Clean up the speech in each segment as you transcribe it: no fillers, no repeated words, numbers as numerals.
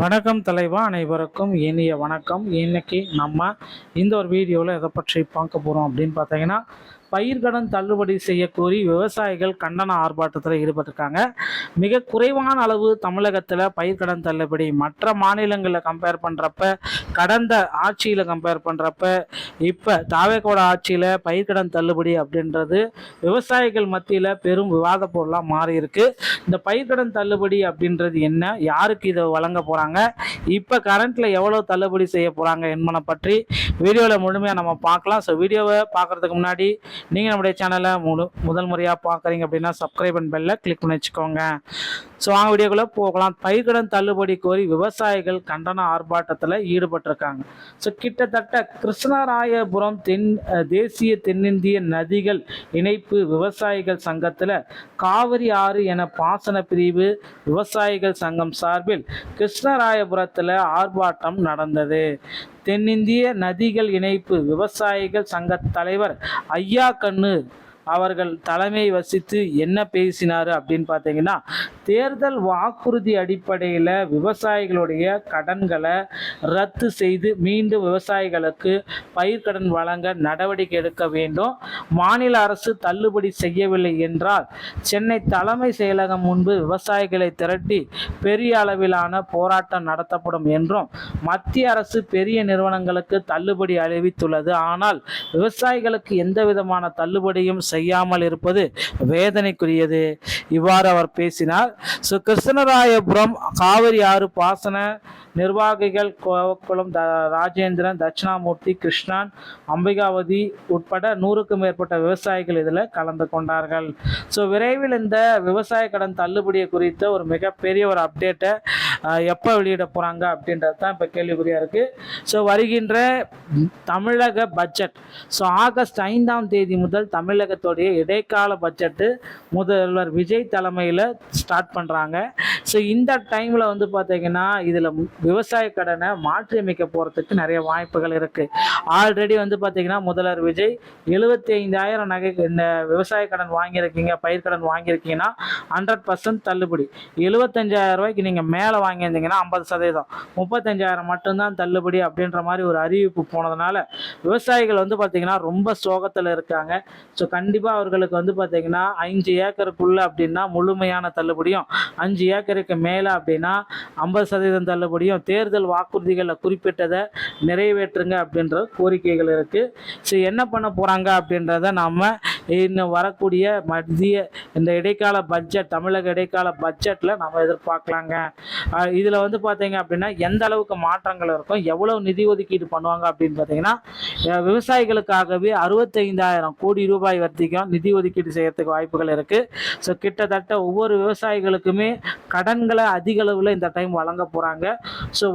வணக்கம் தலைவா, அனைவருக்கும் இனிய வணக்கம். இன்னைக்கு நம்ம இந்த ஒரு வீடியோவில் எதை பற்றி பார்க்க போகிறோம் அப்படின்னு பார்த்தீங்கன்னா, பயிர்க்கடன் தள்ளுபடி செய்ய கோரி விவசாயிகள் கண்டன ஆர்ப்பாட்டத்தில் ஈடுபட்டிருக்காங்க. மிக குறைவான அளவு தமிழகத்தில் பயிர்க்கடன் தள்ளுபடி மற்ற மாநிலங்களில் கம்பேர் பண்ணுறப்ப, கடந்த ஆட்சியில் கம்பேர் பண்ணுறப்ப, இப்போ தாவேக்கோட ஆட்சியில் பயிர்க்கடன் தள்ளுபடி அப்படின்றது விவசாயிகள் மத்தியில் பெரும் விவாத பொருளாக மாறி இருக்கு. இந்த பயிர்க்கடன் தள்ளுபடி அப்படின்றது என்ன, யாருக்கு இதை வழங்க போகிறாங்க, இப்போ கரண்ட்டில் எவ்வளோ தள்ளுபடி செய்ய போகிறாங்க என்பதை பற்றி வீடியோவில் முழுமையாக நம்ம பார்க்கலாம். ஸோ வீடியோவை பார்க்குறதுக்கு முன்னாடி நீங்கள் நம்முடைய சேனலை முதல் முறையாக பார்க்குறீங்க அப்படின்னா சப்ஸ்கிரைப் அண்ட் பெல்லை கிளிக் பண்ணி வச்சுக்கோங்க. ஸோ வாங்க வீடியோக்குள்ளே போகலாம். பயிர்க்கடன் தள்ளுபடி கோரி விவசாயிகள் கண்டன ஆர்ப்பாட்டத்தில் ஈடுபட்டிருக்காங்க. ஸோ கிட்டத்தட்ட கிருஷ்ணராயபுரம் தேசிய தென்னிந்திய நதிகள் இணைப்பு விவசாயிகள் சங்கத்தில் காவிரி ஆறு என பாசன பிரிவு விவசாயிகள் சங்கம் சார்பில் கிருஷ்ணராயபுரத்தில் ஆர்ப்பாட்டம் நடந்தது. தென்னிந்திய நதிகள் இணைப்பு விவசாயிகள் சங்க தலைவர் ஐயா கண்ணு அவர்கள் தலைமை வசித்து என்ன பேசினார் அப்படின்னு பார்த்தீங்கன்னா, தேர்தல் வாக்குறுதி அடிப்படையில் விவசாயிகளுடைய கடன்களை ரத்து செய்து மீண்டும் விவசாயிகளுக்கு பயிர்க்கடன் வழங்க நடவடிக்கை எடுக்க வேண்டும். மாநில அரசு தள்ளுபடி செய்யவில்லை என்றால் சென்னை தலைமை செயலகம் முன்பு விவசாயிகளை திரட்டி பெரிய அளவிலான போராட்டம் நடத்தப்படும் என்றும், மத்திய அரசு பெரிய நிறுவனங்களுக்கு தள்ளுபடி அறிவித்துள்ளது, ஆனால் விவசாயிகளுக்கு எந்த விதமான தள்ளுபடியும் செய்யாமல் இருப்பது வேதனைக்குரியது. இவ்வாறு அவர் பேசினார். கிருஷ்ணராயபுரம் காவிரி ஆறு பாசன நிர்வாகிகள் கோவக்குளம் ராஜேந்திரன், தட்சிணாமூர்த்தி, கிருஷ்ணன், அம்பிகாவதி உட்பட 100க்கும் மேற்பட்ட விவசாயிகள் இதில் கலந்து கொண்டார்கள். விரைவில் இந்த விவசாய கடன் தள்ளுபடியை குறித்த ஒரு மிகப்பெரிய ஒரு அப்டேட்டை எப்போ வெளியிட போகிறாங்க அப்படின்றது தான் இப்போ கேள்விக்குறியாக இருக்குது. வருகின்ற தமிழக பட்ஜெட் ஆகஸ்ட் 5ஆம் தேதி முதல் தமிழகத்துடைய இடைக்கால பட்ஜெட்டு முதல்வர் விஜய் தலைமையில் ஸ்டார்ட் பண்ணுறாங்க. இந்த டைமில் வந்து பார்த்தீங்கன்னா இதில் விவசாய கடனை மாற்றி அமைக்க போகிறதுக்கு நிறைய வாய்ப்புகள் இருக்குது. ஆல்ரெடி வந்து பார்த்தீங்கன்னா முதல்வர் விஜய் 75,000 நகை இந்த விவசாய கடன் வாங்கியிருக்கீங்க, பயிர்க்கடன் வாங்கியிருக்கீங்கன்னா 100% தள்ளுபடி, 75,000 ரூபாய்க்கு நீங்கள் மேலே வாங்கியிருந்தீங்கன்னா 50%, 35,000 மட்டும்தான் தள்ளுபடி அப்படின்ற மாதிரி ஒரு அறிவிப்பு போனதுனால விவசாயிகள் வந்து பார்த்தீங்கன்னா ரொம்ப சோகத்தில் இருக்காங்க. கண்டிப்பாக அவர்களுக்கு வந்து பார்த்தீங்கன்னா 5 ஏக்கருக்குள்ள அப்படின்னா முழுமையான தள்ளுபடியும், 5 ஏக்கருக்கு மேலே அப்படின்னா 50% தள்ளுபடியும், தேர்தல் வாக்குறுதிகளில் குறிப்பிட்டதை நிறைவேற்றுங்க அப்படின்ற கோரிக்கைகள் இருக்குது. என்ன பண்ண போகிறாங்க அப்படின்றத நம்ம இன்னும் வரக்கூடிய மத்திய இந்த இடைக்கால பட்ஜெட், தமிழக இடைக்கால பட்ஜெட்டில் நம்ம எதிர்பார்க்கலாங்க. இதில் வந்து பார்த்தீங்க அப்படின்னா எந்த அளவுக்கு மாற்றங்கள் இருக்கும், எவ்வளோ நிதி ஒதுக்கீடு பண்ணுவாங்க அப்படின்னு பார்த்தீங்கன்னா, விவசாயிகளுக்காகவே 65,000 கோடி ரூபாய் வரைக்கும் நிதி ஒதுக்கீடு செய்யறதுக்கு வாய்ப்புகள் இருக்குது. கிட்டத்தட்ட ஒவ்வொரு விவசாயிகளுக்குமே கடன்களை அதிக அளவில் இந்த டைம் வழங்க போகிறாங்க.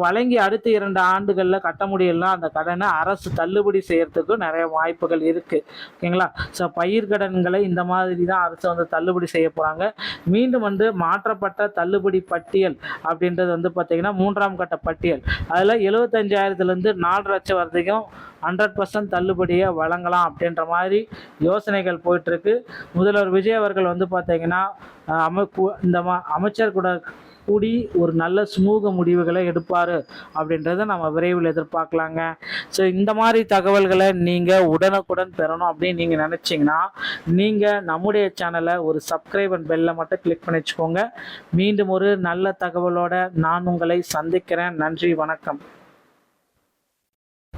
வழங்கி அடுத்த 2 ஆண்டுகளில் கட்ட முடியலாம் அந்த கடனை அரசு தள்ளுபடி செய்யறதுக்கு நிறைய வாய்ப்புகள் இருக்குது. ஓகேங்களா? பயிர்க்கடன்களை இந்த மாதிரி தான் அரசு வந்து தள்ளுபடி செய்ய போகிறாங்க. மீண்டும் வந்து மாற்றப்பட்ட தள்ளுபடி பட்டியல் அப்படின்றது வந்து பார்த்தீங்கன்னா 3ஆம் கட்ட பட்டியல், அதில் 75,000லேருந்து 4 லட்சம் வரைக்கும் 100% தள்ளுபடியை வழங்கலாம் அப்படின்ற மாதிரி யோசனைகள் போயிட்டுருக்கு. முதல்வர் விஜய் அவர்கள் வந்து பார்த்தீங்கன்னா இந்த அமைச்சர் கூட கூடி ஒரு நல்ல சுமூக முடிவுகளை எடுப்பார் அப்படின்றத நம்ம விரைவில் எதிர்பார்க்கலாங்க. இந்த மாதிரி தகவல்களை நீங்கள் உடனுக்குடன் பெறணும் அப்படின்னு நீங்கள் நினச்சிங்கன்னா நீங்கள் நம்முடைய சேனலை ஒரு சப்ஸ்கிரைப் அண்ட் பெல்லை மட்டும் கிளிக் பண்ணி வச்சுக்கோங்க. மீண்டும் ஒரு நல்ல தகவலோடு நான் உங்களை சந்திக்கிறேன். நன்றி, வணக்கம்.